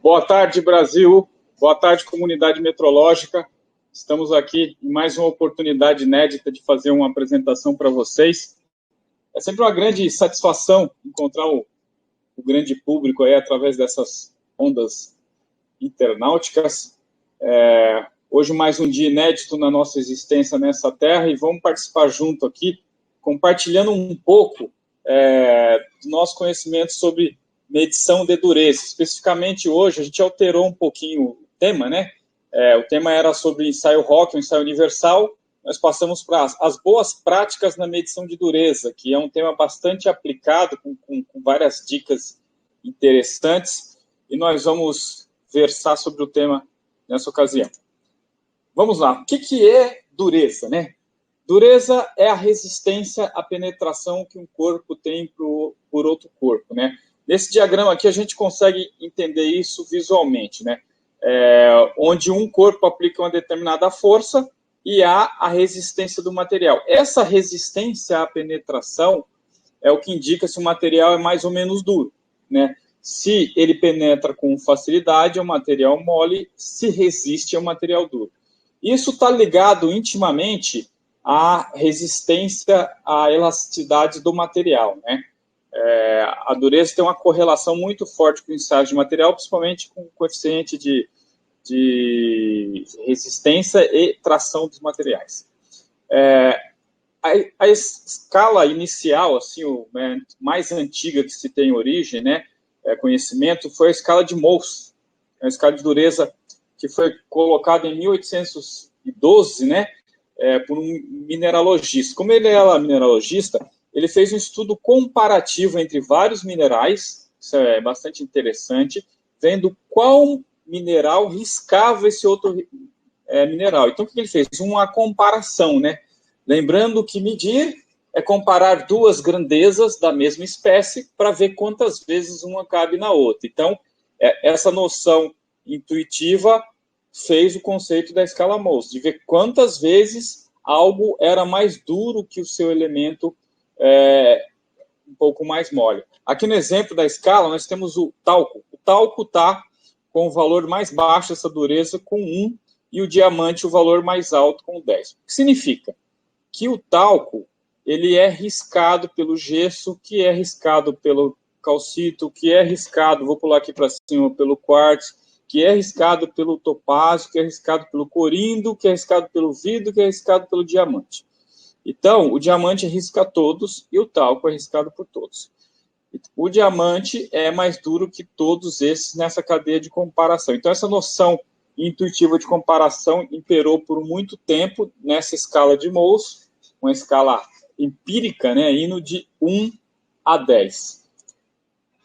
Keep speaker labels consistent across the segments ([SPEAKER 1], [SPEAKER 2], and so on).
[SPEAKER 1] Boa tarde, Brasil. Boa tarde, comunidade metrológica. Estamos aqui em mais uma oportunidade inédita de fazer uma apresentação para vocês. É sempre uma grande satisfação encontrar o grande público aí através dessas ondas internauticas. Hoje mais um dia inédito na nossa existência nessa terra e vamos participar junto aqui, compartilhando um pouco do nosso conhecimento sobre medição de dureza. Especificamente hoje, a gente alterou um pouquinho o tema, né? O tema era sobre ensaio ROC, o ensaio universal. Nós passamos para as boas práticas na medição de dureza, que é um tema bastante aplicado, com várias dicas interessantes, e nós vamos versar sobre o tema nessa ocasião. Vamos lá. O que é dureza, né? Dureza é a resistência à penetração que um corpo tem por outro corpo, né? Nesse diagrama aqui, a gente consegue entender isso visualmente, né? Onde um corpo aplica uma determinada força e há a resistência do material. Essa resistência à penetração é o que indica se o material é mais ou menos duro, né? Se ele penetra com facilidade, é um material mole; se resiste, é um material duro. Isso está ligado intimamente à resistência à elasticidade do material, né? A dureza tem uma correlação muito forte com o ensaio de material, principalmente com o coeficiente de resistência e tração dos materiais. A escala inicial, assim, mais antiga que se tem origem, né, conhecimento, foi a escala de Mohs, a escala de dureza que foi colocada em 1812, né, por um mineralogista. Como ele era mineralogista, ele fez um estudo comparativo entre vários minerais, isso é bastante interessante, vendo qual mineral riscava esse outro mineral. Então, o que ele fez? Uma comparação, né? Lembrando que medir é comparar duas grandezas da mesma espécie para ver quantas vezes uma cabe na outra. Então, essa noção intuitiva fez o conceito da escala Mohs, de ver quantas vezes algo era mais duro que o seu elemento um pouco mais mole. Aqui no exemplo da escala, nós temos o talco. O talco está com o valor mais baixo, essa dureza, com 1, e o diamante, o valor mais alto, com 10. O que significa? Que o talco ele é riscado pelo gesso, que é riscado pelo calcito, que é riscado, vou pular aqui para cima, pelo quartzo, que é riscado pelo topázio, que é riscado pelo corindo, que é riscado pelo vidro, que é riscado pelo diamante. Então, o diamante risca todos e o talco é riscado por todos. O diamante é mais duro que todos esses nessa cadeia de comparação. Então, essa noção intuitiva de comparação imperou por muito tempo nessa escala de Mohs, uma escala empírica, né, indo de 1 a 10.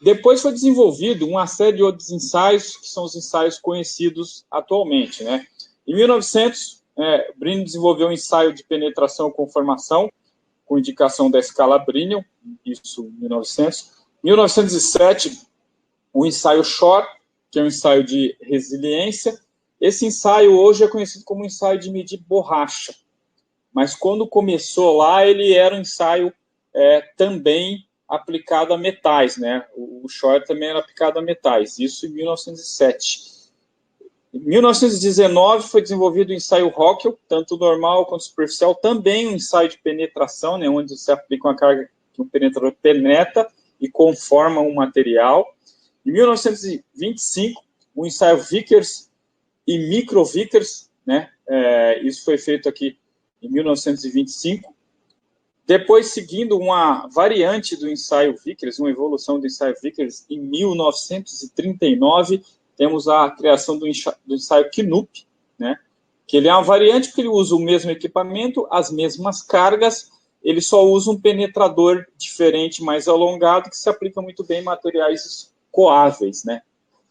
[SPEAKER 1] Depois foi desenvolvido uma série de outros ensaios, que são os ensaios conhecidos atualmente, né? Em 1900, Brinell desenvolveu um ensaio de penetração com formação, com indicação da escala Brinell, isso em 1900. Em 1907, o ensaio Shor, que é um ensaio de resiliência. Esse ensaio hoje é conhecido como ensaio de medir borracha, mas quando começou lá, ele era um ensaio também aplicado a metais, né? O Shor também era aplicado a metais, isso em 1907. Em 1919 foi desenvolvido o ensaio Rockwell, tanto normal quanto superficial, também um ensaio de penetração, né, onde se aplica uma carga que o penetrador penetra e conforma um material. Em 1925, o ensaio Vickers e micro Vickers, né, isso foi feito aqui em 1925. Depois, seguindo uma variante do ensaio Vickers, uma evolução do ensaio Vickers, em 1939, temos a criação do ensaio Knupp, né? Que ele é uma variante porque ele usa o mesmo equipamento, as mesmas cargas, ele só usa um penetrador diferente, mais alongado, que se aplica muito bem em materiais coáveis, né?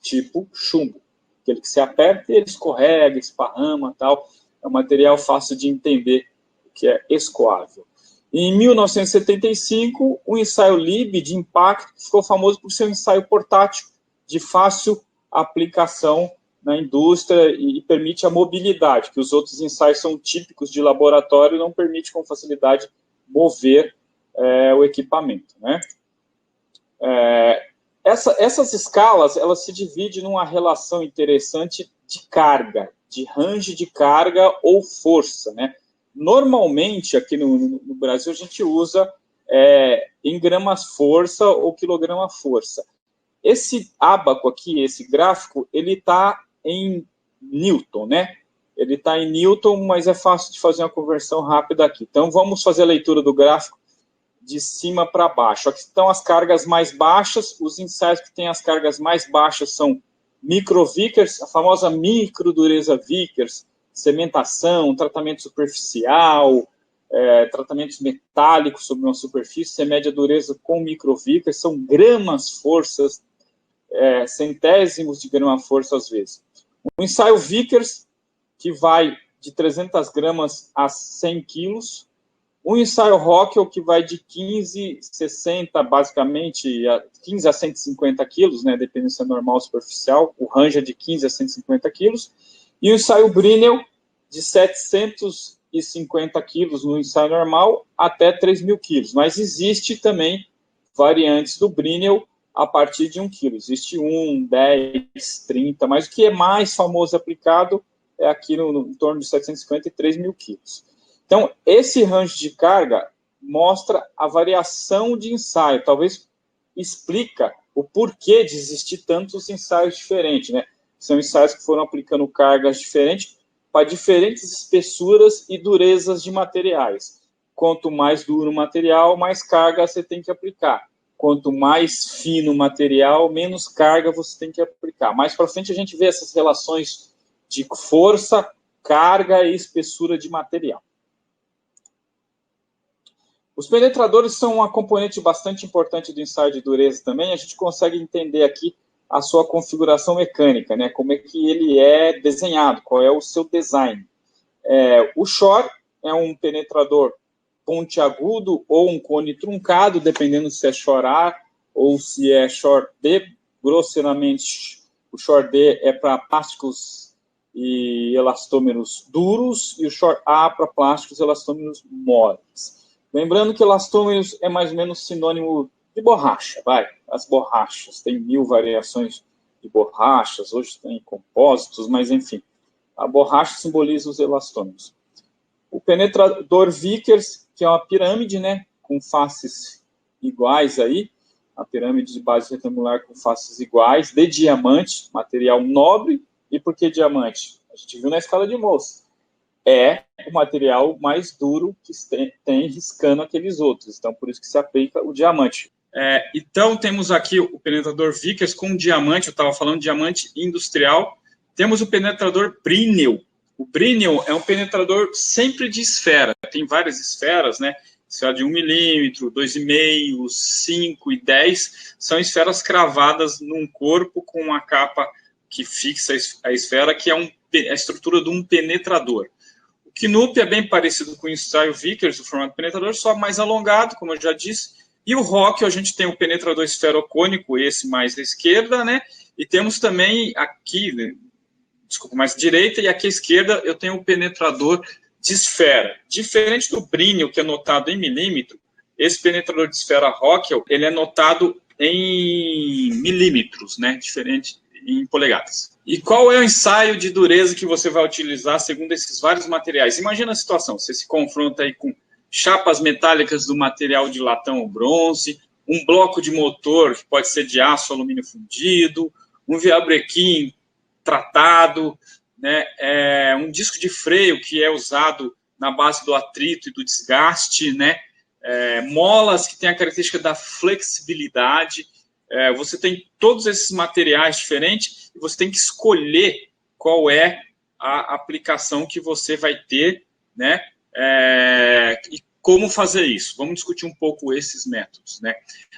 [SPEAKER 1] Tipo chumbo. Aquele que se aperta e ele escorrega, esparrama, tal. É um material fácil de entender, que é escoável. Em 1975, o ensaio Lieb de impacto ficou famoso por ser um ensaio portátil, de fácil aplicação na indústria e permite a mobilidade, que os outros ensaios são típicos de laboratório e não permite com facilidade mover o equipamento, né? Essas escalas, elas se dividem numa relação interessante de carga, de range de carga ou força, né? Normalmente, aqui no Brasil, a gente usa em gramas-força ou quilograma-força. Esse ábaco aqui, esse gráfico, ele está em Newton, né? Ele está em Newton, mas é fácil de fazer uma conversão rápida aqui. Então, vamos fazer a leitura do gráfico de cima para baixo. Aqui estão as cargas mais baixas, os ensaios que têm as cargas mais baixas são micro-Vickers, a famosa microdureza Vickers, cementação, tratamento superficial, tratamentos metálicos sobre uma superfície, média dureza com micro-Vickers, são gramas-forças, centésimos de grama-força às vezes. O ensaio Vickers, que vai de 300 gramas a 100 quilos, um ensaio Rockwell que vai de 15, 60, basicamente, 15 a 150 quilos, né, dependendo se é normal ou superficial, o range é de 15 a 150 quilos, e o ensaio Brinell de 750 quilos no ensaio normal até 3.000 quilos, mas existe também variantes do Brinell a partir de 1 quilo, existe 1, 10, 30, mas o que é mais famoso aplicado é aqui no torno de 750 e 3.000 quilos. Então, esse range de carga mostra a variação de ensaio, talvez explica o porquê de existir tantos ensaios diferentes, né? São ensaios que foram aplicando cargas diferentes para diferentes espessuras e durezas de materiais. Quanto mais duro o material, mais carga você tem que aplicar. Quanto mais fino o material, menos carga você tem que aplicar. Mais para frente a gente vê essas relações de força, carga e espessura de material. Os penetradores são uma componente bastante importante do ensaio de dureza também. A gente consegue entender aqui a sua configuração mecânica, né? Como é que ele é desenhado, qual é o seu design. O Shore é um penetrador pontiagudo ou um cone truncado, dependendo se é Shore A ou se é Shore D. Grosseiramente, o Shore D é para plásticos e elastômeros duros e o Shore A para plásticos e elastômeros moles. Lembrando que elastômeros é mais ou menos sinônimo de borracha, as borrachas, tem 1000 variações de borrachas, hoje tem compósitos, mas enfim, a borracha simboliza os elastômeros. O penetrador Vickers, que é uma pirâmide, né, com faces iguais aí, a pirâmide de base retangular com faces iguais, de diamante, material nobre. E por que diamante? A gente viu na escala de Mohs. É o material mais duro que tem riscando aqueles outros. Então, por isso que se aplica o diamante. Então, temos aqui o penetrador Vickers com diamante, eu estava falando de diamante industrial. Temos o penetrador Brinell. O Brinell é um penetrador sempre de esfera. Tem várias esferas, né? Esfera de 1 milímetro, 2,5, 5 e 10. São esferas cravadas num corpo com uma capa que fixa a esfera, que é a estrutura de um penetrador. O Knupp é bem parecido com o ensaio Vickers, o formato penetrador, só mais alongado, como eu já disse. E o Rockwell, a gente tem o penetrador esferocônico, esse mais à esquerda, né? E temos também aqui, mais à direita, e aqui à esquerda eu tenho o penetrador de esfera. Diferente do Brinell, que é notado em milímetro, esse penetrador de esfera Rockwell, ele é notado em milímetros, né? Diferente em polegadas. E qual é o ensaio de dureza que você vai utilizar segundo esses vários materiais? Imagina a situação, você se confronta aí com chapas metálicas do material de latão ou bronze, um bloco de motor que pode ser de aço ou alumínio fundido, um viabrequim tratado, né, um disco de freio que é usado na base do atrito e do desgaste, né, molas que têm a característica da flexibilidade. Você tem todos esses materiais diferentes e você tem que escolher qual é a aplicação que você vai ter, né? E como fazer isso. Vamos discutir um pouco esses métodos, né?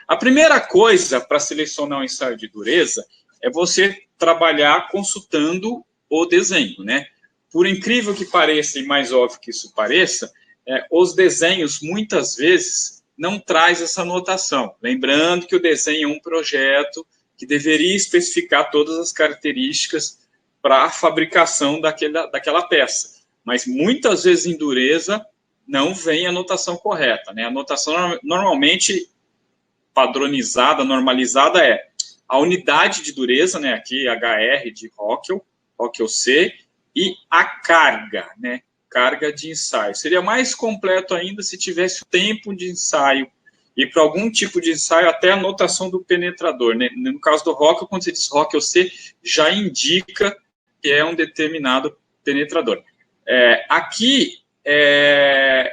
[SPEAKER 1] A primeira coisa para selecionar um ensaio de dureza é você trabalhar consultando o desenho, né? Por incrível que pareça e mais óbvio que isso pareça, os desenhos muitas vezes não traz essa anotação. Lembrando que o desenho é um projeto que deveria especificar todas as características para a fabricação daquela peça. Mas muitas vezes em dureza não vem a anotação correta, né? A anotação normalmente padronizada, normalizada a unidade de dureza, né, aqui HR de Rockwell, Rockwell C, e a carga, né, carga de ensaio. Seria mais completo ainda se tivesse o tempo de ensaio, e para algum tipo de ensaio, até a notação do penetrador, né? No caso do Rockwell, quando você diz Rockwell C, já indica que é um determinado penetrador. Aqui,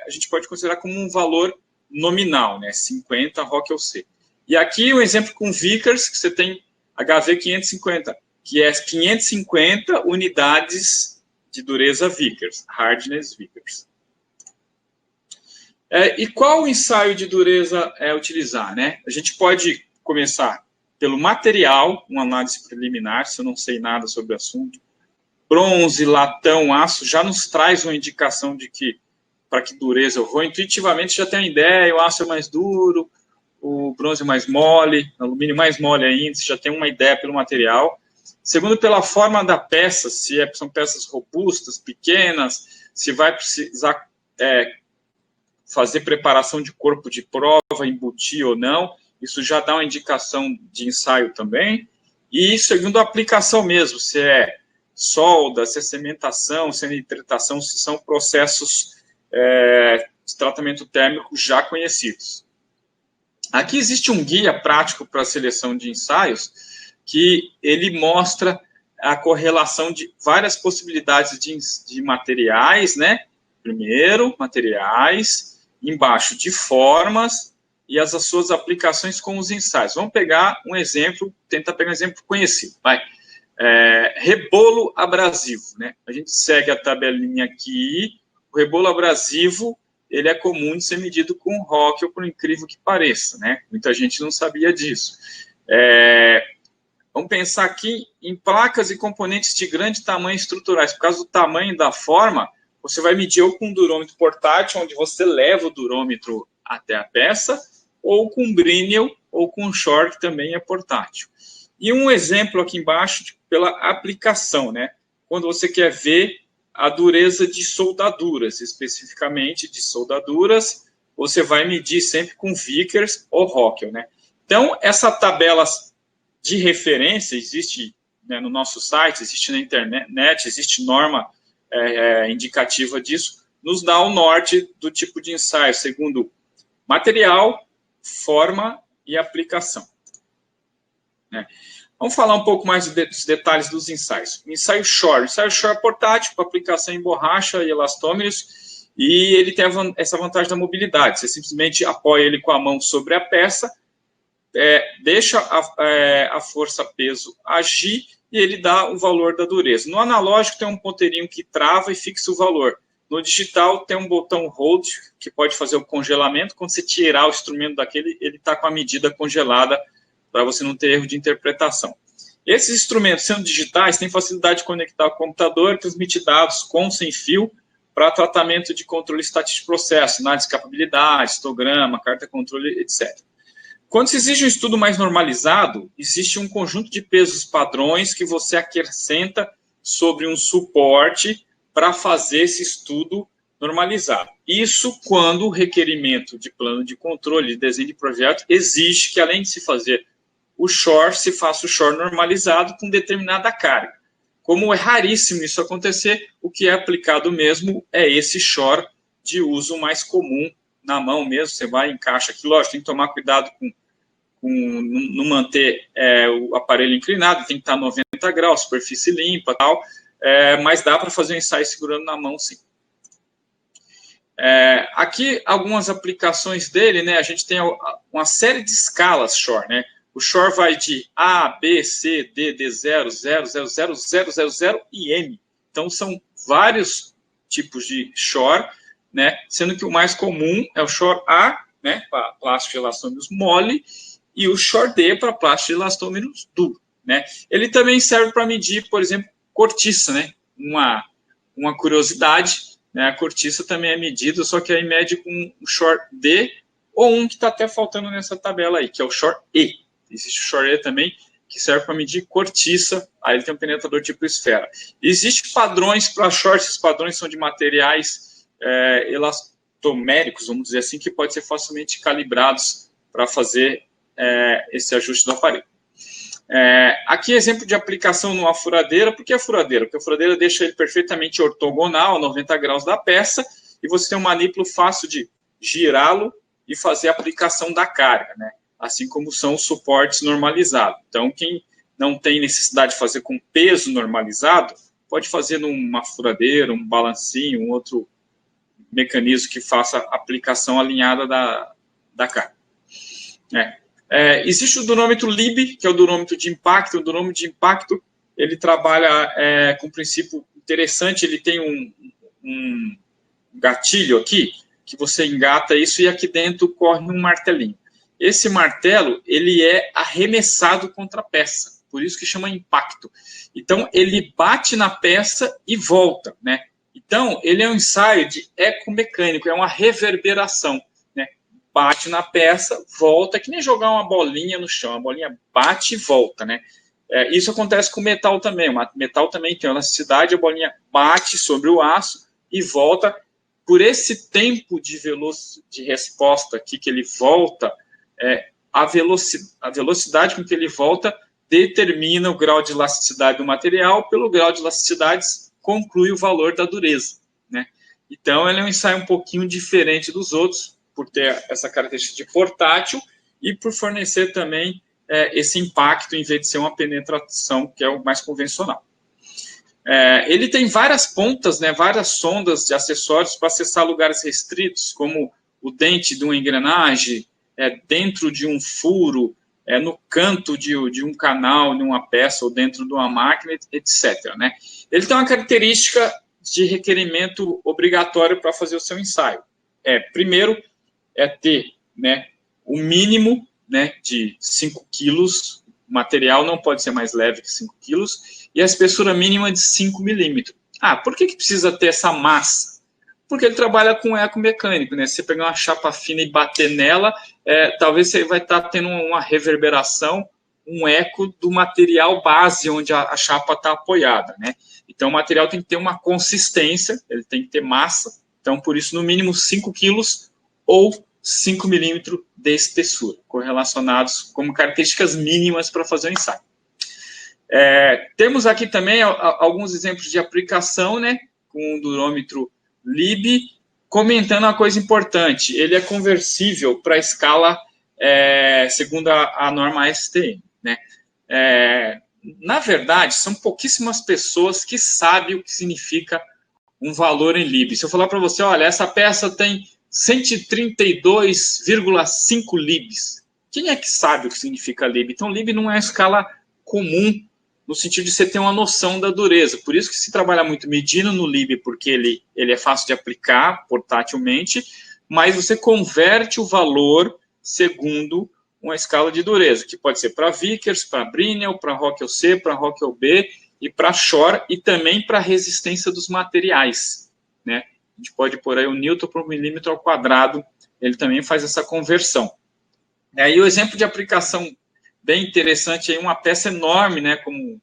[SPEAKER 1] a gente pode considerar como um valor nominal, né? 50 Rockwell C. E aqui um exemplo com Vickers, que você tem HV 550, que é 550 unidades de dureza Vickers, hardness Vickers. E qual ensaio de dureza utilizar, né? A gente pode começar pelo material, uma análise preliminar, se eu não sei nada sobre o assunto. Bronze, latão, aço, já nos traz uma indicação de que, para que dureza eu vou. Intuitivamente já tem uma ideia, o aço é mais duro, o bronze é mais mole, o alumínio mais mole ainda, você já tem uma ideia pelo material. Segundo, pela forma da peça, se são peças robustas, pequenas, se vai precisar fazer preparação de corpo de prova, embutir ou não, isso já dá uma indicação de ensaio também. E segundo a aplicação mesmo, se é solda, se é cementação, se é nitratação, se são processos de tratamento térmico já conhecidos. Aqui existe um guia prático para a seleção de ensaios, que ele mostra a correlação de várias possibilidades de materiais, né? Primeiro, materiais, embaixo de formas e as suas aplicações com os ensaios. Vamos pegar um exemplo, tentar pegar um exemplo conhecido. Vai. Rebolo abrasivo, né? A gente segue a tabelinha aqui. O rebolo abrasivo, ele é comum de ser medido com Rockwell, por incrível que pareça, né? Muita gente não sabia disso. Vamos pensar aqui em placas e componentes de grande tamanho estruturais. Por causa do tamanho da forma, você vai medir ou com um durômetro portátil, onde você leva o durômetro até a peça, ou com Brinell, ou com Shor, que também é portátil. E um exemplo aqui embaixo, pela aplicação, né? Quando você quer ver a dureza de soldaduras, especificamente de soldaduras, você vai medir sempre com Vickers ou Rockwell, né? Então, essa tabela de referência existe, né, no nosso site, existe na internet, existe norma indicativa disso, nos dá o norte do tipo de ensaio, segundo material, forma e aplicação. Né? Vamos falar um pouco mais dos detalhes dos ensaios. O ensaio Shor. O ensaio Shor é portátil, com aplicação em borracha e elastômeros, e ele tem essa vantagem da mobilidade. Você simplesmente apoia ele com a mão sobre a peça, deixa a força-peso agir, e ele dá o valor da dureza. No analógico tem um ponteirinho que trava e fixa o valor. No digital tem um botão Hold, que pode fazer o congelamento. Quando você tirar o instrumento daquele, ele está com a medida congelada, para você não ter erro de interpretação. Esses instrumentos, sendo digitais, têm facilidade de conectar ao computador e transmitir dados com sem fio para tratamento de controle estático de processo, análise de escapabilidade, histograma, carta controle, etc. Quando se exige um estudo mais normalizado, existe um conjunto de pesos padrões que você acrescenta sobre um suporte para fazer esse estudo normalizado. Isso quando o requerimento de plano de controle, de desenho de projeto, exige que, além de se fazer o Shor, se faça o Shor normalizado com determinada carga. Como é raríssimo isso acontecer, o que é aplicado mesmo é esse Shor de uso mais comum na mão mesmo. Você vai e encaixa aqui, lógico, tem que tomar cuidado com não manter o aparelho inclinado, tem que estar 90 graus, superfície limpa e tal, mas dá para fazer um ensaio segurando na mão, sim. Aqui, algumas aplicações dele, né? A gente tem uma série de escalas Shor, né? O Shor vai de A, B, C, D, D0, 0, 0, 0, 0, 0, 0 e M. Então, são vários tipos de Shor, né? Sendo que o mais comum é o Shor A, né? Para plástico de elastômeros mole, e o Shor D para plástico de elastômeros duro, né? Ele também serve para medir, por exemplo, cortiça, né? Uma curiosidade, né? A cortiça também é medida, só que aí mede com o Shor D ou um que está até faltando nessa tabela aí, que é o Shor E. Existe o Shor E também, que serve para medir cortiça, aí ele tem um penetrador tipo esfera. Existem padrões para Shor, esses padrões são de materiais elastoméricos, vamos dizer assim, que podem ser facilmente calibrados para fazer esse ajuste do aparelho. Aqui exemplo de aplicação numa furadeira. Por que a furadeira? Porque a furadeira deixa ele perfeitamente ortogonal, 90 graus da peça, e você tem um manipulo fácil de girá-lo e fazer a aplicação da carga, né? Assim como são os suportes normalizados. Então, quem não tem necessidade de fazer com peso normalizado, pode fazer numa furadeira, um balancinho, um outro mecanismo que faça a aplicação alinhada da carga. Existe o durômetro Lib, que é o durômetro de impacto. O durômetro de impacto, ele trabalha com um princípio interessante. Ele tem um gatilho aqui, que você engata isso e aqui dentro corre um martelinho. Esse martelo, ele é arremessado contra a peça, por isso que chama impacto. Então, ele bate na peça e volta, né? Então, ele é um ensaio de ecomecânico, é uma reverberação, né? Bate na peça, volta, é que nem jogar uma bolinha no chão, a bolinha bate e volta, né? Isso acontece com o metal também. O metal também tem elasticidade, a bolinha bate sobre o aço e volta. Por esse tempo de resposta aqui que ele volta, a velocidade com que ele volta determina o grau de elasticidade do material. Pelo grau de elasticidade, conclui o valor da dureza, né? Então, ele é um ensaio um pouquinho diferente dos outros, por ter essa característica de portátil e por fornecer também esse impacto, em vez de ser uma penetração, que é o mais convencional. Ele tem várias pontas, né, várias sondas de acessórios para acessar lugares restritos, como o dente de uma engrenagem, dentro de um furo, no canto de um canal, de uma peça, ou dentro de uma máquina, etc., né? Ele tem uma característica de requerimento obrigatório para fazer o seu ensaio. Primeiro, ter, né, o mínimo, né, de 5 quilos, o material não pode ser mais leve que 5 quilos, e a espessura mínima de 5 milímetros. Por que precisa ter essa massa? Porque ele trabalha com eco mecânico, né? Se você pegar uma chapa fina e bater nela, talvez você vai estar tendo uma reverberação, um eco do material base onde a chapa está apoiada, né? Então, o material tem que ter uma consistência, ele tem que ter massa, então, por isso, no mínimo 5 quilos ou 5 milímetros de espessura, correlacionados como características mínimas para fazer o ensaio. Temos aqui também alguns exemplos de aplicação, né, com o durômetro Lib, comentando uma coisa importante: ele é conversível para a escala segundo a norma STM, né? Na verdade, são pouquíssimas pessoas que sabem o que significa um valor em Lib. Se eu falar para você, olha, essa peça tem 132,5 libs, quem é que sabe o que significa Lib? Então, Lib não é uma escala comum, no sentido de você ter uma noção da dureza. Por isso que se trabalha muito medindo no Lib, porque ele é fácil de aplicar portátilmente, mas você converte o valor segundo uma escala de dureza, que pode ser para Vickers, para Brinell, para Rockwell C, para Rockwell B e para Shore, e também para a resistência dos materiais, né? A gente pode pôr aí o Newton por milímetro ao quadrado, ele também faz essa conversão. E o exemplo de aplicação bem interessante aí, uma peça enorme, né, como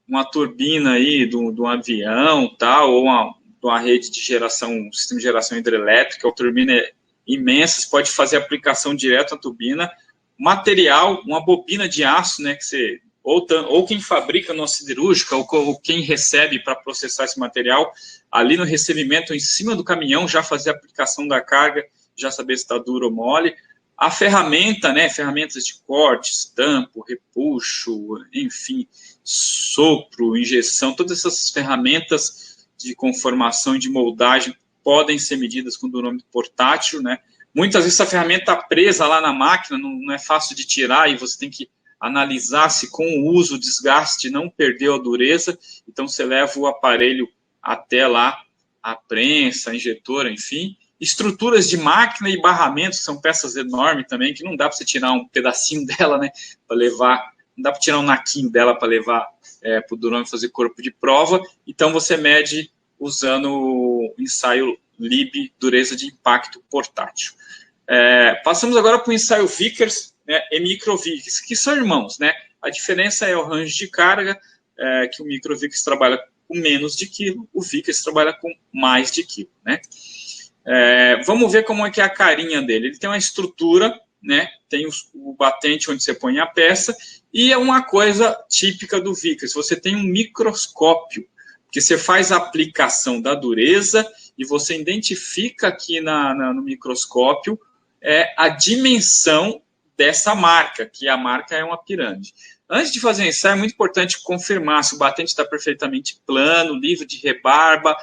[SPEAKER 1] uma turbina aí do avião, tal, ou uma rede de geração, um sistema de geração hidrelétrica, a turbina é imensa, você pode fazer aplicação direto à turbina. Material, uma bobina de aço, né, que você, ou quem fabrica numa siderúrgica, ou quem recebe para processar esse material, ali no recebimento, em cima do caminhão, já fazer a aplicação da carga, já saber se está duro ou mole. A ferramenta, né, ferramentas de corte, estampo, repuxo, enfim, sopro, injeção, todas essas ferramentas de conformação e de moldagem podem ser medidas com durômetro portátil, né? Muitas vezes a ferramenta está presa lá na máquina, não é fácil de tirar e você tem que analisar se com o uso, o desgaste não perdeu a dureza, então você leva o aparelho até lá, a prensa, a injetora, enfim. Estruturas de máquina e barramentos, são peças enormes também, que não dá para você tirar um pedacinho dela, né, para levar, não dá para tirar um naquinho dela para levar para o durômetro fazer corpo de prova, então você mede usando o ensaio Lib, dureza de impacto portátil. Passamos agora para o ensaio Vickers, né, e micro Vickers, que são irmãos, né? A diferença é o range de carga, que o micro Vickers trabalha com menos de quilo, o Vickers trabalha com mais de quilo, né? Vamos ver como é que é a carinha dele. Ele tem uma estrutura, né? Tem o batente onde você põe a peça, e é uma coisa típica do Vickers, você tem um microscópio, que você faz a aplicação da dureza e você identifica aqui no microscópio a dimensão dessa marca, que a marca é uma pirâmide. Antes de fazer o ensaio, é muito importante confirmar se o batente está perfeitamente plano, livre de rebarba,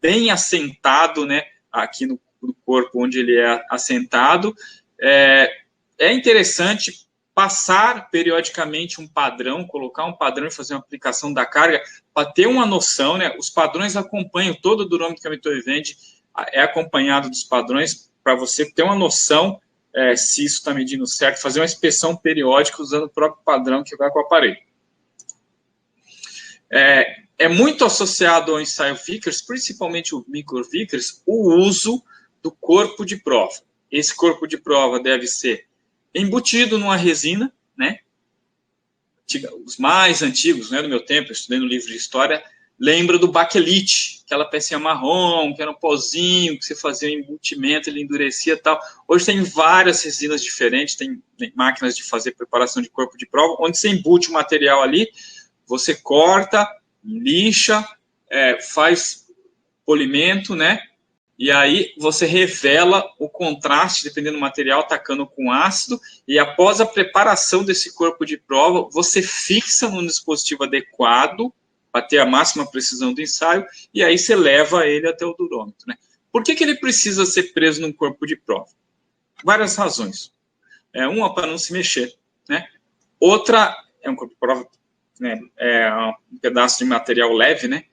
[SPEAKER 1] bem assentado, né, aqui no corpo onde ele é assentado. É interessante passar periodicamente um padrão, colocar um padrão e fazer uma aplicação da carga para ter uma noção, né? Os padrões acompanham, todo o durômetro que a Mitoe vende é acompanhado dos padrões para você ter uma noção se isso está medindo certo, fazer uma inspeção periódica usando o próprio padrão que vai com o aparelho. É muito associado ao ensaio Vickers, principalmente o micro Vickers, o uso do corpo de prova. Esse corpo de prova deve ser embutido numa resina, né? Os mais antigos, né, do meu tempo, eu estudei no livro de história, lembra do baquelite, aquela pecinha marrom, que era um pozinho, que você fazia o embutimento, ele endurecia e tal. Hoje tem várias resinas diferentes, tem máquinas de fazer preparação de corpo de prova, onde você embute o material ali, você corta, lixa, faz polimento, né? E aí você revela o contraste, dependendo do material, tacando com ácido, e após a preparação desse corpo de prova, você fixa num dispositivo adequado, para ter a máxima precisão do ensaio, e aí você leva ele até o durômetro, né? Por que ele precisa ser preso num corpo de prova? Várias razões. Uma, para não se mexer, né? Outra, é um corpo de prova, né? É um pedaço de material leve, né?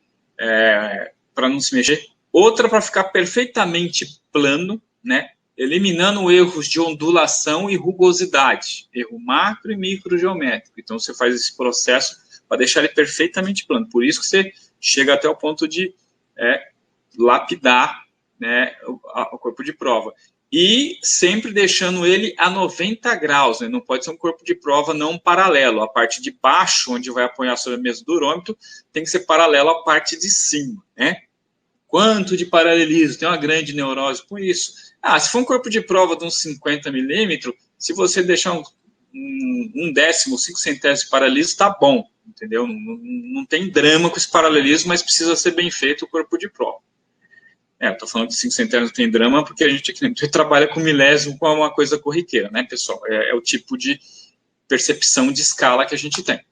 [SPEAKER 1] Para não se mexer. Outra, para ficar perfeitamente plano, né? Eliminando erros de ondulação e rugosidade, erro macro e micro geométrico. Então, você faz esse processo para deixar ele perfeitamente plano. Por isso que você chega até o ponto de lapidar, né, o corpo de prova. E sempre deixando ele a 90 graus, né? Não pode ser um corpo de prova não paralelo. A parte de baixo, onde vai apoiar sobre a mesa do durômetro, tem que ser paralelo à parte de cima, né? Quanto de paralelismo? Tem uma grande neurose com isso. Se for um corpo de prova de uns 50 milímetros, se você deixar um décimo, 5 centésimos de paralelismo, está bom, entendeu? Não tem drama com esse paralelismo, mas precisa ser bem feito o corpo de prova. Estou falando que 5 centésimos tem drama, porque a gente aqui trabalha com milésimo, com uma coisa corriqueira, né, pessoal? É o tipo de percepção de escala que a gente tem.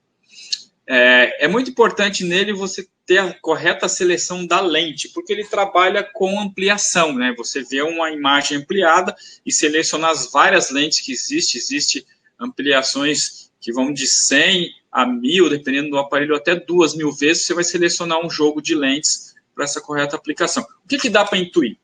[SPEAKER 1] É muito importante nele você ter a correta seleção da lente, porque ele trabalha com ampliação, né? Você vê uma imagem ampliada e seleciona as várias lentes que existem ampliações que vão de 100 a 1000, dependendo do aparelho, até 2000 vezes, você vai selecionar um jogo de lentes para essa correta aplicação. O que dá para intuir?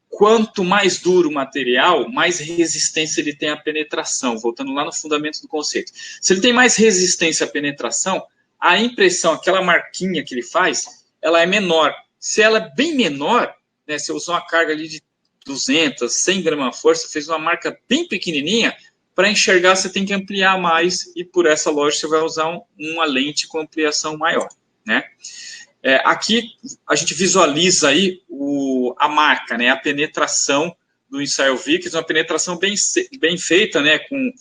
[SPEAKER 1] Quanto mais duro o material, mais resistência ele tem à penetração, voltando lá no fundamento do conceito. Se ele tem mais resistência à penetração, a impressão, aquela marquinha que ele faz, ela é menor. Se ela é bem menor, né, se eu usar uma carga ali de 200, 100 gramas força, fez uma marca bem pequenininha, para enxergar você tem que ampliar mais, e por essa lógica você vai usar uma lente com ampliação maior, né? Aqui a gente visualiza aí a marca, né, a penetração do ensaio Vickers, uma penetração bem feita, né, com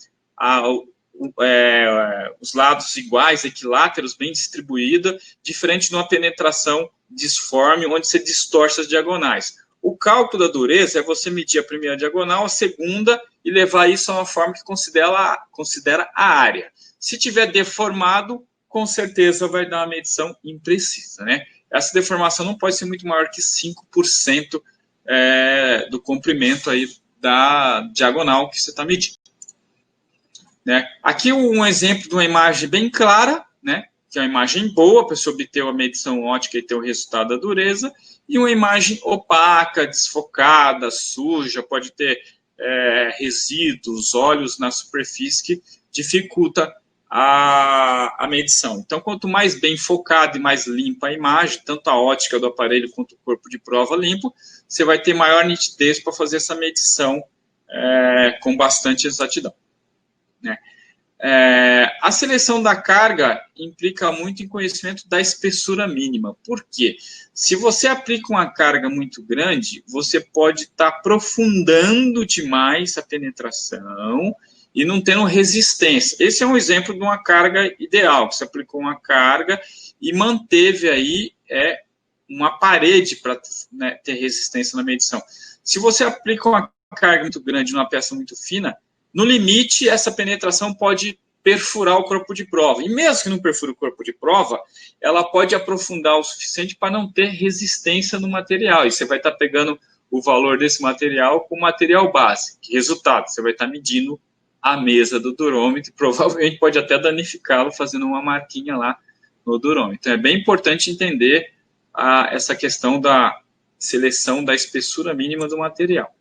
[SPEAKER 1] os lados iguais, equiláteros, bem distribuída, diferente de uma penetração disforme, onde você distorce as diagonais. O cálculo da dureza é você medir a primeira diagonal, a segunda, e levar isso a uma forma que considera a área. Se tiver deformado, com certeza vai dar uma medição imprecisa, né? Essa deformação não pode ser muito maior que 5% do comprimento aí da diagonal que você está medindo. Né? Aqui um exemplo de uma imagem bem clara, né? Que é uma imagem boa para você obter a medição ótica e ter o resultado da dureza, e uma imagem opaca, desfocada, suja, pode ter resíduos, óleos na superfície que dificulta a medição. Então, quanto mais bem focada e mais limpa a imagem, tanto a ótica do aparelho quanto o corpo de prova limpo, você vai ter maior nitidez para fazer essa medição com bastante exatidão. Né? A seleção da carga implica muito em conhecimento da espessura mínima. Por quê? Se você aplica uma carga muito grande, você pode estar aprofundando demais a penetração e não tendo resistência. Esse é um exemplo de uma carga ideal. Você aplicou uma carga e manteve aí uma parede para, né, ter resistência na medição. Se você aplica uma carga muito grande numa peça muito fina, no limite, essa penetração pode perfurar o corpo de prova. E mesmo que não perfure o corpo de prova, ela pode aprofundar o suficiente para não ter resistência no material. E você vai estar pegando o valor desse material com o material base. Que resultado? Você vai estar medindo a mesa do durômetro e provavelmente pode até danificá-lo fazendo uma marquinha lá no durômetro. Então, é bem importante entender essa questão da seleção da espessura mínima do material.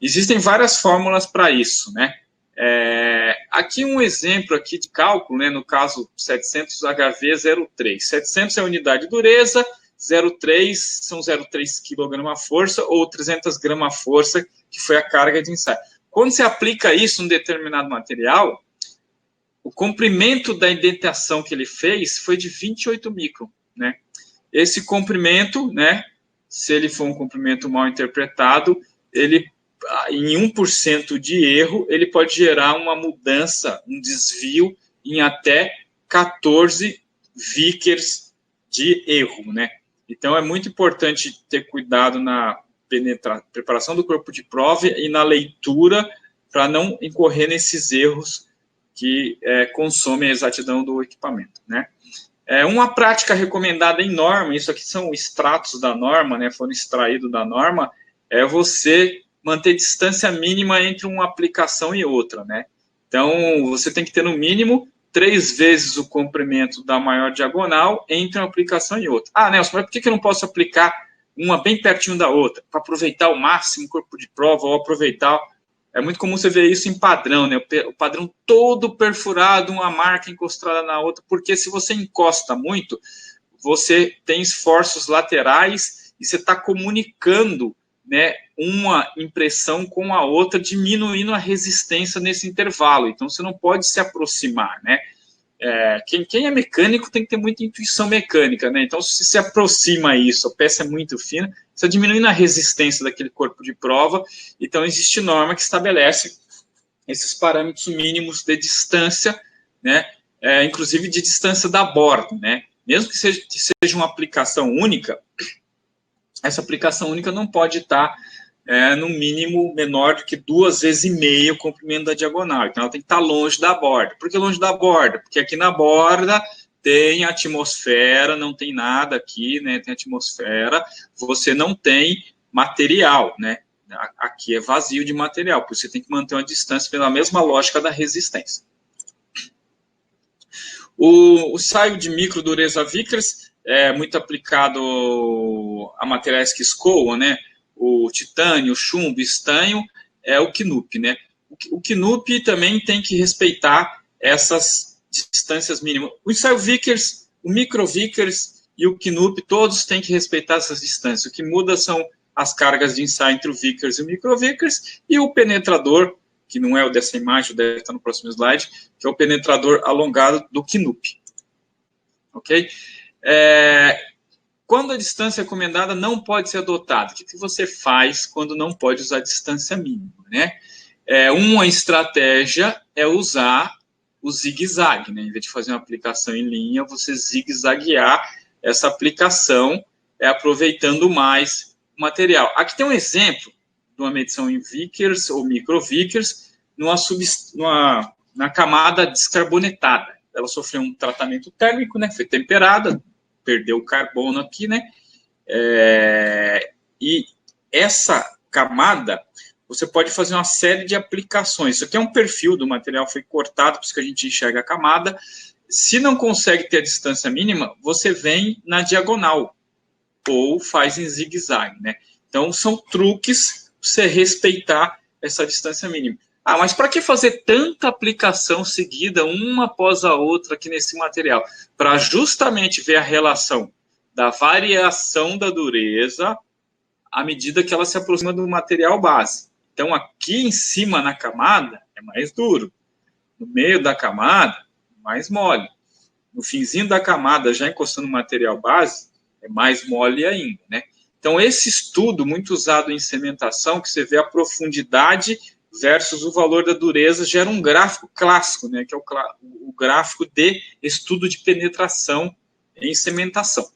[SPEAKER 1] Existem várias fórmulas para isso, né? Aqui um exemplo aqui de cálculo, né? No caso 700 HV03. 700 é a unidade de dureza, 0,3 são 0,3 kg força ou 300 gramas força, que foi a carga de ensaio. Quando você aplica isso em um determinado material, o comprimento da indentação que ele fez foi de 28 micron, né? Esse comprimento, né? Se ele for um comprimento mal interpretado, ele em 1% de erro, ele pode gerar uma mudança, um desvio em até 14 Vickers de erro, né? Então, é muito importante ter cuidado na preparação do corpo de prova e na leitura para não incorrer nesses erros que consomem a exatidão do equipamento, né? Uma prática recomendada em norma, isso aqui são extratos da norma, né? Foram extraídos da norma, é você manter distância mínima entre uma aplicação e outra, né? Então, você tem que ter no mínimo 3 vezes o comprimento da maior diagonal entre uma aplicação e outra. Ah, Nelson, mas por que eu não posso aplicar uma bem pertinho da outra? Para aproveitar ao máximo o corpo de prova ou aproveitar... É muito comum você ver isso em padrão, né? O padrão todo perfurado, uma marca encostada na outra, porque se você encosta muito, você tem esforços laterais e você está comunicando, né, uma impressão com a outra, diminuindo a resistência nesse intervalo. Então, você não pode se aproximar, né? Quem é mecânico tem que ter muita intuição mecânica, né? Então, se aproxima isso, a peça é muito fina, você está diminuindo a resistência daquele corpo de prova. Então, existe norma que estabelece esses parâmetros mínimos de distância, né? Inclusive de distância da borda, né? Mesmo que seja uma aplicação única, essa aplicação única não pode estar no mínimo menor do que 2,5 vezes o comprimento da diagonal. Então, ela tem que estar longe da borda. Por que longe da borda? Porque aqui na borda tem atmosfera, não tem nada aqui, né? Tem atmosfera, você não tem material, né? Aqui é vazio de material, por isso você tem que manter uma distância pela mesma lógica da resistência. O saio de micro dureza Vickers é muito aplicado a materiais que escoam, né? O titânio, o chumbo, estanho, é o KNUP, né? O KNUP também tem que respeitar essas distâncias mínimas. O ensaio Vickers, o micro Vickers e o KNUP, todos têm que respeitar essas distâncias. O que muda são as cargas de ensaio entre o Vickers e o micro Vickers e o penetrador, que não é o dessa imagem, deve estar no próximo slide, que é o penetrador alongado do KNUP. Ok? Quando a distância recomendada não pode ser adotada, o que você faz quando não pode usar a distância mínima, né? Uma estratégia é usar o zigue-zague, né? Em vez de fazer uma aplicação em linha, você zigue-zaguear essa aplicação, aproveitando mais o material. Aqui tem um exemplo de uma medição em Vickers ou micro Vickers na camada descarbonetada. Ela sofreu um tratamento térmico, né? Foi temperada, perdeu o carbono aqui, né? E essa camada, você pode fazer uma série de aplicações. Isso aqui é um perfil do material, foi cortado, por isso que a gente enxerga a camada. Se não consegue ter a distância mínima, você vem na diagonal, ou faz em zigue-zague, né? Então, são truques para você respeitar essa distância mínima. Ah, mas para que fazer tanta aplicação seguida, uma após a outra aqui nesse material? Para justamente ver a relação da variação da dureza à medida que ela se aproxima do material base. Então, aqui em cima na camada é mais duro. no meio da camada, mais mole. No finzinho da camada, já encostando no material base, é mais mole ainda, né? Então, esse estudo, muito usado em cimentação, que você vê a profundidade versus o valor da dureza, gera um gráfico clássico, né? Que é o gráfico de estudo de penetração em cimentação,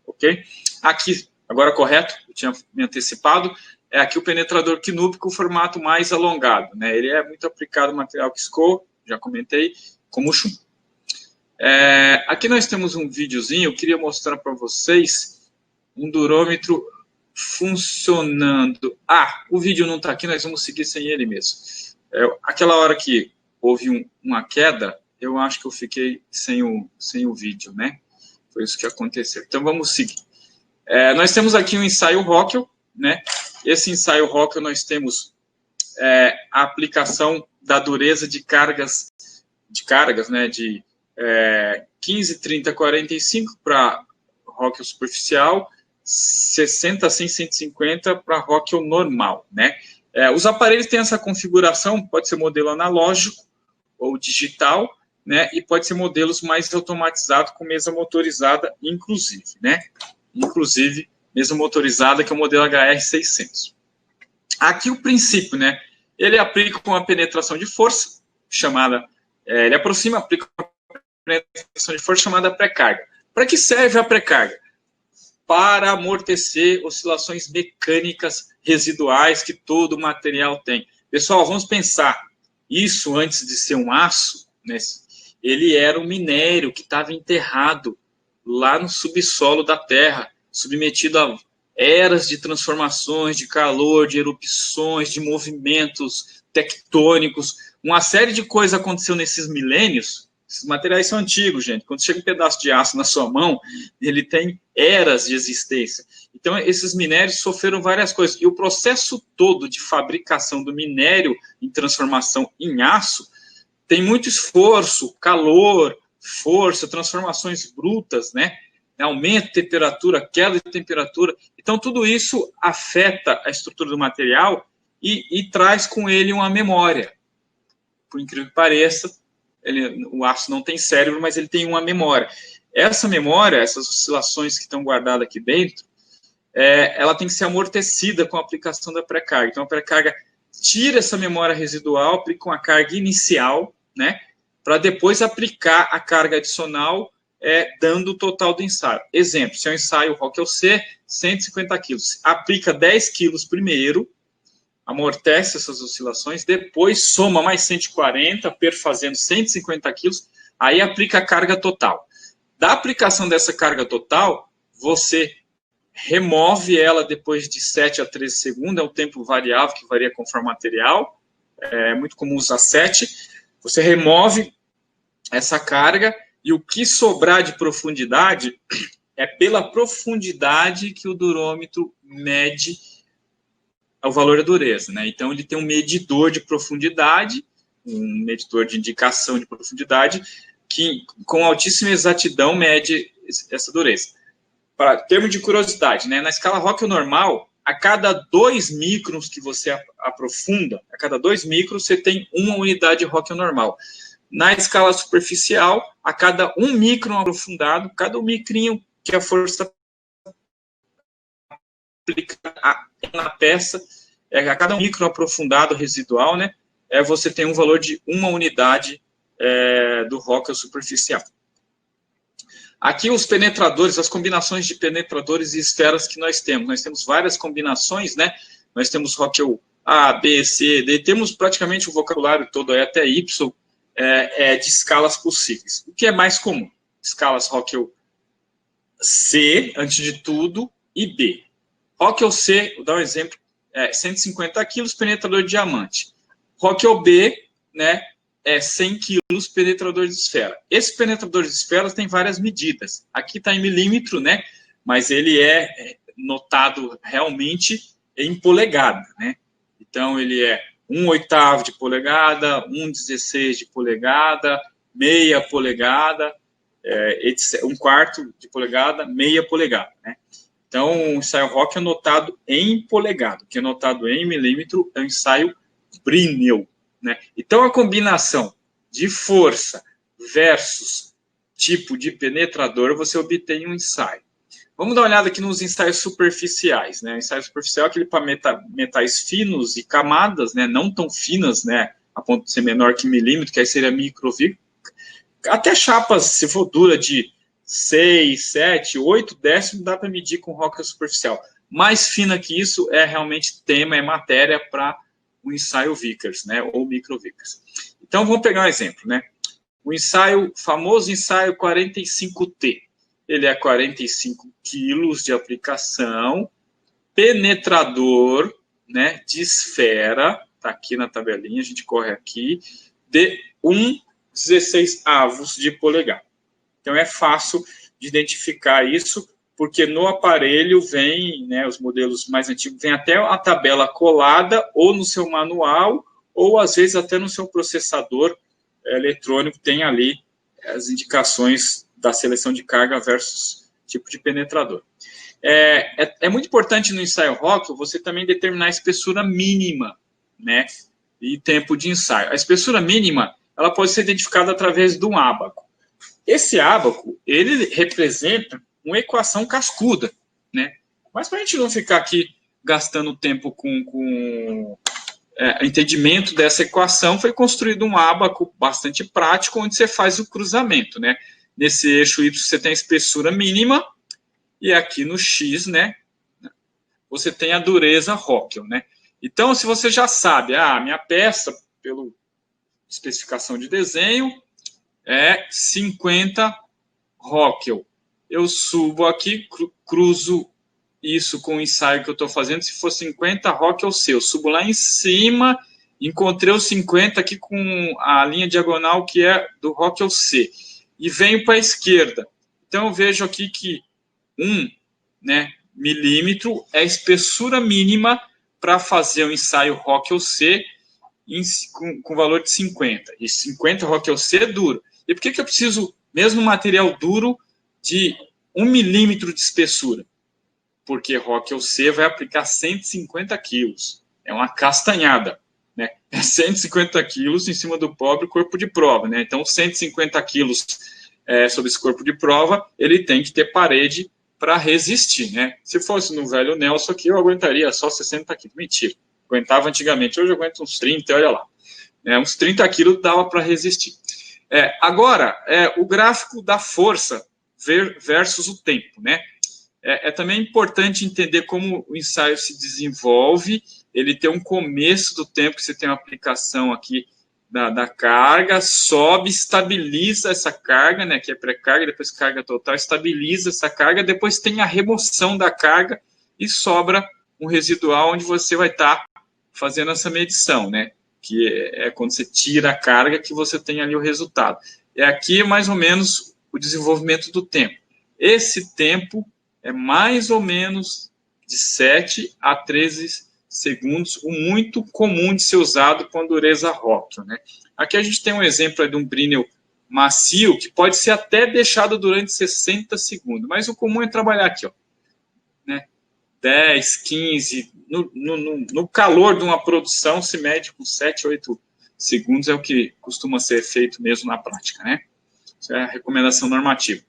[SPEAKER 1] ok? Aqui, agora correto, eu tinha me antecipado, é aqui o penetrador quinúbico, o formato mais alongado, né? Ele é muito aplicado no material Kisco, já comentei, como chumbo. Aqui nós temos um videozinho, eu queria mostrar para vocês um durômetro funcionando. O vídeo não está aqui, nós vamos seguir sem ele mesmo. Aquela hora que houve uma queda, eu acho que eu fiquei sem o vídeo, né? Foi isso que aconteceu. Então vamos seguir. Nós temos aqui um ensaio Rockwell, né? Esse ensaio Rockwell nós temos a aplicação da dureza de cargas, né? De 15, 30, 45 para Rockwell superficial, 60, 100, 150 para Rockwell normal, né? Os aparelhos têm essa configuração, pode ser modelo analógico ou digital, né? E pode ser modelos mais automatizados com mesa motorizada, inclusive, né? Inclusive, mesa motorizada, que é o modelo HR600. Aqui o princípio, né? Ele aplica uma penetração de força, chamada... ele aproxima, aplica uma penetração de força chamada pré-carga. Para que serve a pré-carga? Para amortecer oscilações mecânicas residuais que todo material tem. Pessoal, vamos pensar, isso antes de ser um aço, né, ele era um minério que estava enterrado lá no subsolo da Terra, submetido a eras de transformações, de calor, de erupções, de movimentos tectônicos. Uma série de coisas aconteceu nesses milênios. Esses materiais são antigos, gente. Quando chega um pedaço de aço na sua mão, ele tem eras de existência. Então, esses minérios sofreram várias coisas. E o processo todo de fabricação do minério em transformação em aço tem muito esforço, calor, força, transformações brutas, né? Aumento de temperatura, queda de temperatura. Então, tudo isso afeta a estrutura do material e traz com ele uma memória. Por incrível que pareça, o aço não tem cérebro, mas ele tem uma memória. Essa memória, essas oscilações que estão guardadas aqui dentro, ela tem que ser amortecida com a aplicação da pré-carga. Então, a pré-carga tira essa memória residual, aplica uma carga inicial, né, para depois aplicar a carga adicional, dando o total do ensaio. Exemplo, se é um ensaio Rockwell C, 150 kg. Aplica 10 kg primeiro, amortece essas oscilações, depois soma mais 140, perfazendo 150 quilos, aí aplica a carga total. Da aplicação dessa carga total, você remove ela depois de 7 a 13 segundos, é um tempo variável que varia conforme o material, é muito comum usar 7, você remove essa carga e o que sobrar de profundidade é pela profundidade que o durômetro mede o valor da dureza, né? Então, ele tem um medidor de profundidade, um medidor de indicação de profundidade, que com altíssima exatidão mede essa dureza. Para termo de curiosidade, né? Na escala Rockwell normal, a cada 2 microns que você aprofunda, a cada 2 microns você tem uma unidade Rockwell normal. Na escala superficial, a cada 1 micron aprofundado, cada 1 micrinho que a força aplicada na peça, a cada 1 micron aprofundado residual, né, você tem um valor de 1 unidade do Rockwell superficial. Aqui os penetradores, as combinações de penetradores e esferas que nós temos. Nós temos várias combinações, né? Nós temos Rockwell A, B, C, D, temos praticamente o vocabulário todo, até Y, de escalas possíveis. O que é mais comum? Escalas Rockwell C, antes de tudo, e B. Rockwell C, vou dar um exemplo, 150 quilos, penetrador de diamante. Rockwell B, né, 100 quilos, penetrador de esfera. Esse penetrador de esfera tem várias medidas. Aqui está em milímetro, né, mas ele é notado realmente em polegada, né. Então, ele é 1/8 de polegada, 1/16 de polegada, meia polegada, 1/4 de polegada, meia polegada, né. Então, o ensaio Rockwell é notado em polegada, que é notado em milímetro, é o ensaio Brinell, né. Então, a combinação de força versus tipo de penetrador, você obtém um ensaio. Vamos dar uma olhada aqui nos ensaios superficiais, né? O ensaio superficial é aquele para metais finos e camadas, né? Não tão finas, né? A ponto de ser menor que milímetro, que aí seria microvírico. Até chapas, se for dura de 6, 7, 8 décimos, dá para medir com róquia superficial. Mais fina que isso é realmente tema, é matéria para o ensaio Vickers, né? Ou micro Vickers. Então, vamos pegar um exemplo, né? O ensaio, famoso ensaio 45T. Ele é 45 quilos de aplicação, penetrador, né, de esfera, está aqui na tabelinha, a gente corre aqui, de 1/16 de polegar. Então, é fácil de identificar isso, porque no aparelho vem, né, os modelos mais antigos, vem até a tabela colada, ou no seu manual, ou às vezes até no seu processador eletrônico, tem ali as indicações da seleção de carga versus tipo de penetrador. É muito importante no ensaio Rockwell você também determinar a espessura mínima, né, e tempo de ensaio. A espessura mínima, ela pode ser identificada através de um ábaco. Esse ábaco, ele representa uma equação cascuda, né? Mas para a gente não ficar aqui gastando tempo com entendimento dessa equação, foi construído um ábaco bastante prático, onde você faz o cruzamento, né? Nesse eixo Y você tem a espessura mínima, e aqui no X, né, você tem a dureza Rockwell, né? Então, se você já sabe, a minha peça, pela especificação de desenho, é 50 Rockwell. Eu subo aqui, cruzo isso com o ensaio que eu estou fazendo, se for 50 Rockwell C. Eu subo lá em cima, encontrei os 50 aqui com a linha diagonal que é do Rockwell C. E venho para a esquerda. Então, eu vejo aqui que 1, né, milímetro é a espessura mínima para fazer o ensaio Rockwell C com valor de 50. E 50 Rockwell C é duro. E por que eu preciso, mesmo material duro, de 1 milímetro de espessura? Porque Rockwell C vai aplicar 150 quilos. É uma castanhada, né? É 150 quilos em cima do pobre corpo de prova, né? Então, 150 quilos sobre esse corpo de prova, ele tem que ter parede para resistir, né? Se fosse no velho Nelson aqui, eu aguentaria só 60 quilos. Mentira. Aguentava antigamente. Hoje eu aguento uns 30, olha lá. Uns 30 quilos dava para resistir. Agora, o gráfico da força versus o tempo, né? É também importante entender como o ensaio se desenvolve. Ele tem um começo do tempo que você tem uma aplicação aqui da carga, sobe, estabiliza essa carga, né, que é pré-carga, depois carga total, estabiliza essa carga, depois tem a remoção da carga e sobra um residual onde você vai estar fazendo essa medição, né, que é quando você tira a carga que você tem ali o resultado. Aqui mais ou menos o desenvolvimento do tempo. Esse tempo é mais ou menos de 7 a 13 segundos, o muito comum de ser usado com a dureza Rockwell, né? Aqui a gente tem um exemplo de um Brinell macio, que pode ser até deixado durante 60 segundos, mas o comum é trabalhar aqui, ó, né? 10, 15, no calor de uma produção se mede com 7, 8 segundos, é o que costuma ser feito mesmo na prática, né? Isso é a recomendação normativa.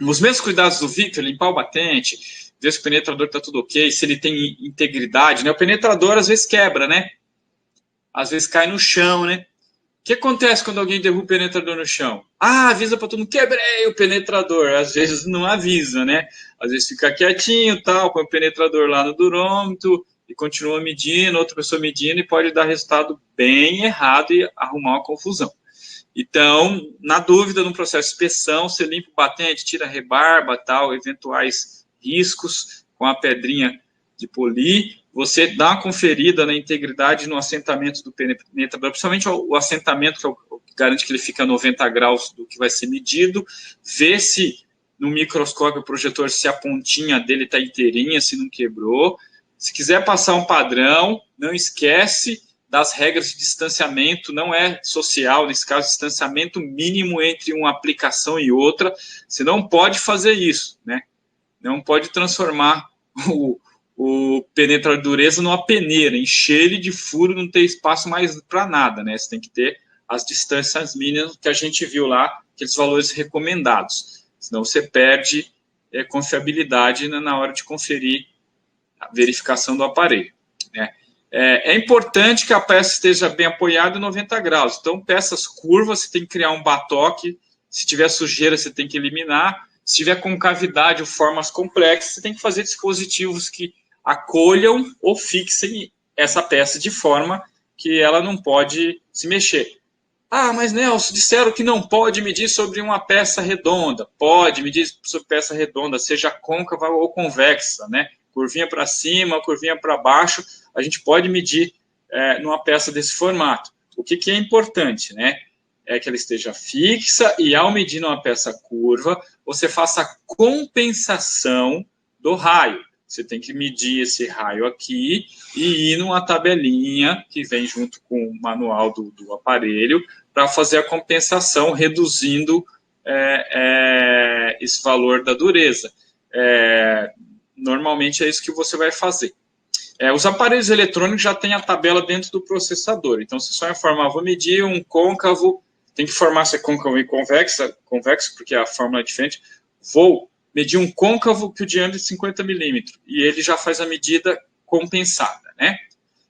[SPEAKER 1] Os mesmos cuidados do Victor, limpar o batente, ver se o penetrador está tudo ok, se ele tem integridade, né? O penetrador às vezes quebra, né? Às vezes cai no chão, né? O que acontece quando alguém derruba o penetrador no chão? Avisa para todo mundo, quebrei o penetrador. Às vezes não avisa, né? Às vezes fica quietinho, tal, põe o penetrador lá no durômetro e continua medindo, outra pessoa medindo e pode dar resultado bem errado e arrumar uma confusão. Então, na dúvida, no processo de inspeção, você limpa o batente, tira a rebarba, tal, eventuais riscos com a pedrinha de polir, você dá uma conferida na integridade no assentamento do penetrador, principalmente o assentamento, que é o que garante que ele fica a 90 graus do que vai ser medido, vê se no microscópio o projetor, se a pontinha dele está inteirinha, se não quebrou. Se quiser passar um padrão, não esquece das regras de distanciamento, não é social, nesse caso, distanciamento mínimo entre uma aplicação e outra. Você não pode fazer isso, né? Não pode transformar o penetrador de dureza numa peneira, encher ele de furo, não ter espaço mais para nada, né? Você tem que ter as distâncias mínimas que a gente viu lá, aqueles valores recomendados. Senão você perde confiabilidade na hora de conferir a verificação do aparelho, né? É importante que a peça esteja bem apoiada em 90 graus. Então, peças curvas, você tem que criar um batoque. Se tiver sujeira, você tem que eliminar. Se tiver concavidade ou formas complexas, você tem que fazer dispositivos que acolham ou fixem essa peça de forma que ela não pode se mexer. Ah, mas Nelson, disseram que não pode medir sobre uma peça redonda. Pode medir sobre peça redonda, seja côncava ou convexa, né? Curvinha para cima, curvinha para baixo, a gente pode medir numa peça desse formato. O que é importante, né? É que ela esteja fixa e, ao medir numa peça curva, você faça a compensação do raio. Você tem que medir esse raio aqui e ir numa tabelinha que vem junto com o manual do aparelho para fazer a compensação, reduzindo esse valor da dureza. Normalmente é isso que você vai fazer. Os aparelhos eletrônicos já têm a tabela dentro do processador. Então, você só informar, vou medir um côncavo, tem que informar se é côncavo e convexo, porque a fórmula é diferente. Vou medir um côncavo que o diâmetro é 50 milímetros. E ele já faz a medida compensada, né?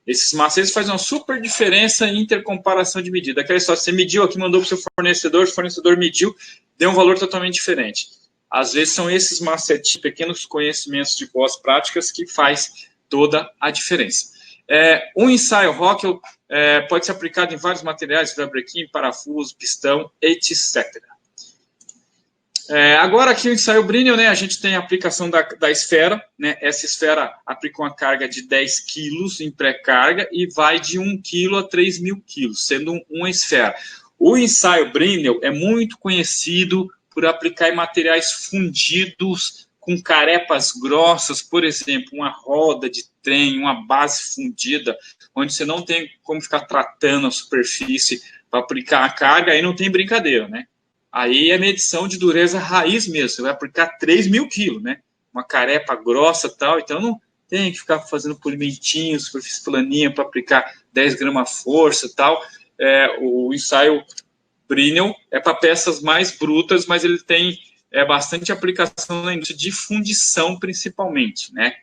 [SPEAKER 1] Esses macetes fazem uma super diferença em intercomparação de medida. Aquela história, você mediu aqui, mandou para o seu fornecedor, o fornecedor mediu, deu um valor totalmente diferente. Às vezes são esses macetes, pequenos conhecimentos de boas práticas que faz toda a diferença. Um ensaio Rockwell pode ser aplicado em vários materiais, vibrequim, parafuso, pistão, etc. Agora aqui o ensaio Brinell, né, a gente tem a aplicação da esfera, né, essa esfera aplica uma carga de 10 quilos em pré-carga e vai de 1 quilo a 3.000 quilos, sendo uma esfera. O ensaio Brinell é muito conhecido por aplicar em materiais fundidos com carepas grossas, por exemplo, uma roda de trem, uma base fundida, onde você não tem como ficar tratando a superfície para aplicar a carga, aí não tem brincadeira, né? Aí é medição de dureza raiz mesmo, você vai aplicar 3.000 quilos, né? Uma carepa grossa e tal, então não tem que ficar fazendo polimentinho, superfície planinha para aplicar 10 gramas força e tal. O ensaio Brinell é para peças mais brutas, mas ele tem bastante aplicação na indústria de fundição, principalmente, né?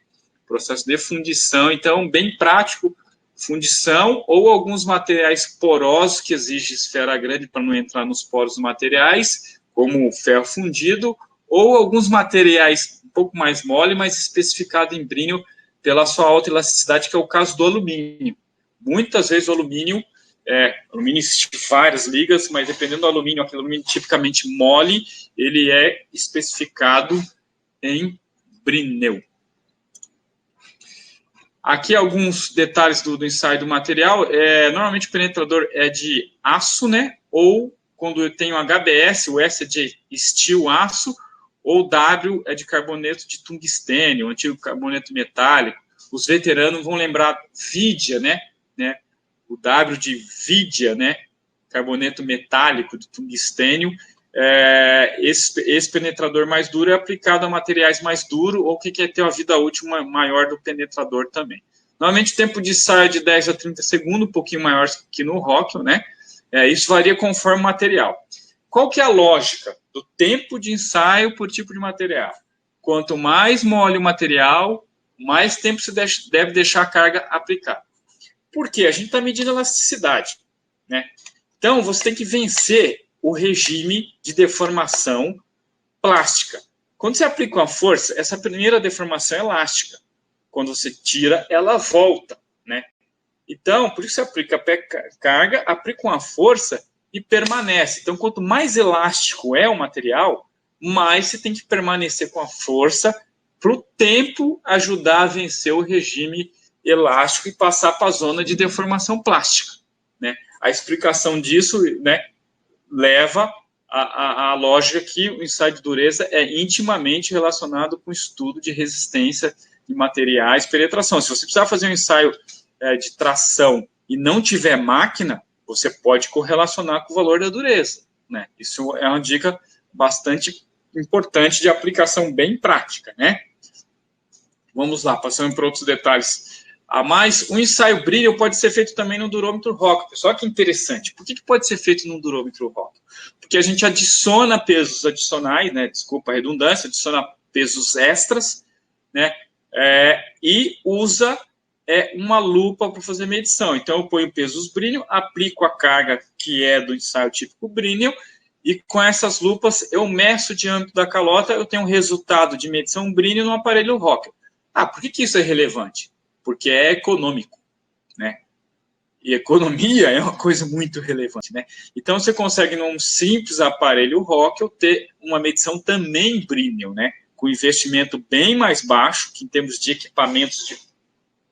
[SPEAKER 1] Processo de fundição, então, bem prático, fundição ou alguns materiais porosos que exigem esfera grande para não entrar nos poros dos materiais, como o ferro fundido, ou alguns materiais um pouco mais mole, mas especificado em Brinell pela sua alta elasticidade, que é o caso do alumínio. Muitas vezes o alumínio existe várias ligas, mas dependendo do alumínio, aquele alumínio tipicamente mole, ele é especificado em Brinell. Aqui alguns detalhes do ensaio do material. Normalmente o penetrador é de aço, né? Ou quando eu tenho HBS, o S é de steel aço, ou W é de carboneto de tungstênio, antigo carboneto metálico. Os veteranos vão lembrar Vidia, né? O W de Vidia, né? Carboneto metálico de tungstênio. Esse penetrador mais duro é aplicado a materiais mais duros ou que quer ter uma vida útil maior do penetrador também. Normalmente o tempo de ensaio é de 10 a 30 segundos, um pouquinho maior que no Rockwell, né? Isso varia conforme o material. Qual que é a lógica do tempo de ensaio por tipo de material? Quanto mais mole o material, mais tempo você deve deixar a carga aplicada. Por quê? A gente está medindo a elasticidade, né? Então, você tem que vencer o regime de deformação plástica. Quando você aplica uma força, essa primeira deformação é elástica. Quando você tira, ela volta, né? Então, por isso você aplica a carga, aplica uma força e permanece. Então, quanto mais elástico é o material, mais você tem que permanecer com a força para o tempo ajudar a vencer o regime elástico e passar para a zona de deformação plástica, né? A explicação disso, né, leva a lógica que o ensaio de dureza é intimamente relacionado com o estudo de resistência de materiais, penetração. Se você precisar fazer um ensaio de tração e não tiver máquina, você pode correlacionar com o valor da dureza, né? Isso é uma dica bastante importante de aplicação bem prática, né? Vamos lá, passando para outros detalhes Mas o ensaio brilho pode ser feito também no durômetro Rockwell. Pessoal, que interessante. Por que pode ser feito no durômetro Rockwell? Porque a gente adiciona pesos adicionais, né? Desculpa a redundância, adiciona pesos extras, né? E usa uma lupa para fazer medição. Então, eu ponho pesos Brinell, aplico a carga que é do ensaio típico Brinell, e com essas lupas eu meço o diâmetro da calota, eu tenho um resultado de medição Brinell no aparelho Rockwell. Por que isso é relevante? Porque é econômico, né? E economia é uma coisa muito relevante, né? Então, você consegue, num simples aparelho Rockwell, ter uma medição também Brinell, né? Com investimento bem mais baixo, que em termos de equipamentos de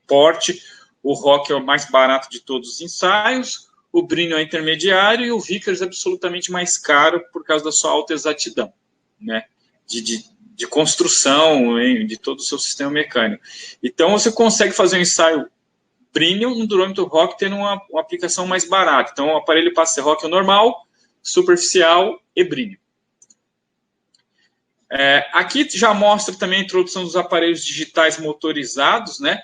[SPEAKER 1] porte, o Rockwell é o mais barato de todos os ensaios, o Brinell é intermediário e o Vickers é absolutamente mais caro por causa da sua alta exatidão, né? De construção, hein? De todo o seu sistema mecânico. Então, você consegue fazer um ensaio Brinell no durômetro Rockwell tendo uma aplicação mais barata. Então, o aparelho passa a ser Rockwell normal, superficial e Brinell. Aqui já mostra também a introdução dos aparelhos digitais motorizados, né?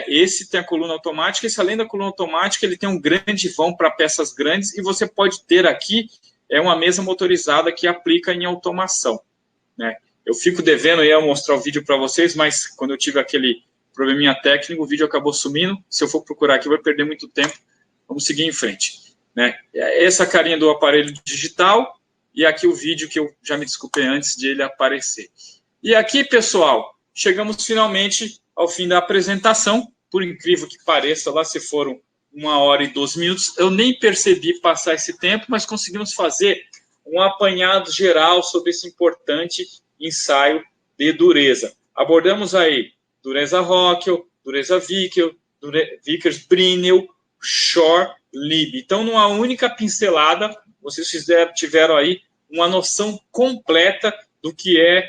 [SPEAKER 1] Esse tem a coluna automática, esse além da coluna automática, ele tem um grande vão para peças grandes, e você pode ter aqui uma mesa motorizada que aplica em automação, né? Eu fico devendo, eu ia mostrar o vídeo para vocês, mas quando eu tive aquele probleminha técnico, o vídeo acabou sumindo. Se eu for procurar aqui, vai perder muito tempo. Vamos seguir em frente, né? Essa carinha do aparelho digital, e aqui o vídeo que eu já me desculpei antes de ele aparecer. E aqui, pessoal, chegamos finalmente ao fim da apresentação. Por incrível que pareça, lá se foram 1 hora e 12 minutos. Eu nem percebi passar esse tempo, mas conseguimos fazer um apanhado geral sobre esse importante ensaio de dureza. Abordamos aí dureza Rockwell, dureza Vickers, Brinell, Shore, Lieb. Então, numa única pincelada, vocês tiveram aí uma noção completa do que é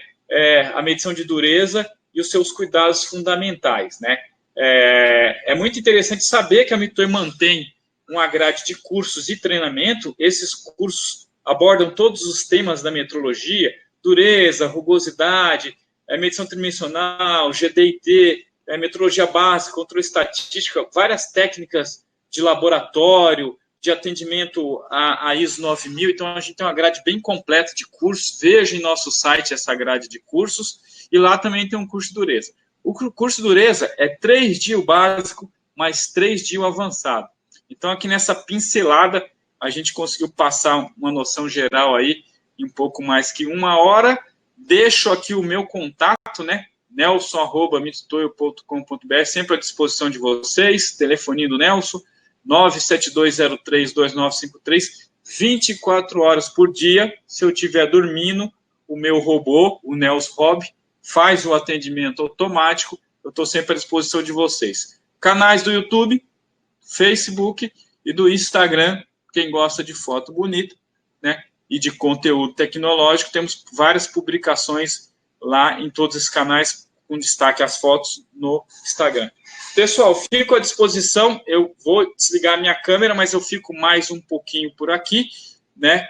[SPEAKER 1] a medição de dureza e os seus cuidados fundamentais, né? É muito interessante saber que a Mitoy mantém uma grade de cursos e treinamento. Esses cursos abordam todos os temas da metrologia: dureza, rugosidade, medição tridimensional, GDIT, metrologia básica, controle estatística, várias técnicas de laboratório, de atendimento à ISO 9000. Então, a gente tem uma grade bem completa de cursos. Veja em nosso site essa grade de cursos. E lá também tem um curso de dureza. O curso de dureza é 3 dias básico, mais 3 dias avançado. Então, aqui nessa pincelada, a gente conseguiu passar uma noção geral aí, em um pouco mais que 1 hora. Deixo aqui o meu contato, né? nelson@mitoyo.com.br, sempre à disposição de vocês. Telefoninho do Nelson, 972032953, 24 horas por dia. Se eu estiver dormindo, o meu robô, o Nelson Rob, faz o atendimento automático. Eu estou sempre à disposição de vocês. Canais do YouTube, Facebook e do Instagram, quem gosta de foto bonita, né? E de conteúdo tecnológico, temos várias publicações lá em todos esses canais, com destaque às fotos no Instagram. Pessoal, fico à disposição. Eu vou desligar a minha câmera, mas eu fico mais um pouquinho por aqui, né?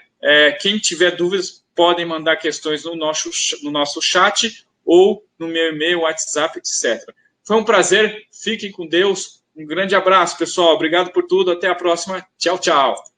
[SPEAKER 1] Quem tiver dúvidas, podem mandar questões no nosso chat ou no meu e-mail, WhatsApp, etc. Foi um prazer. Fiquem com Deus. Um grande abraço, pessoal. Obrigado por tudo. Até a próxima. Tchau, tchau.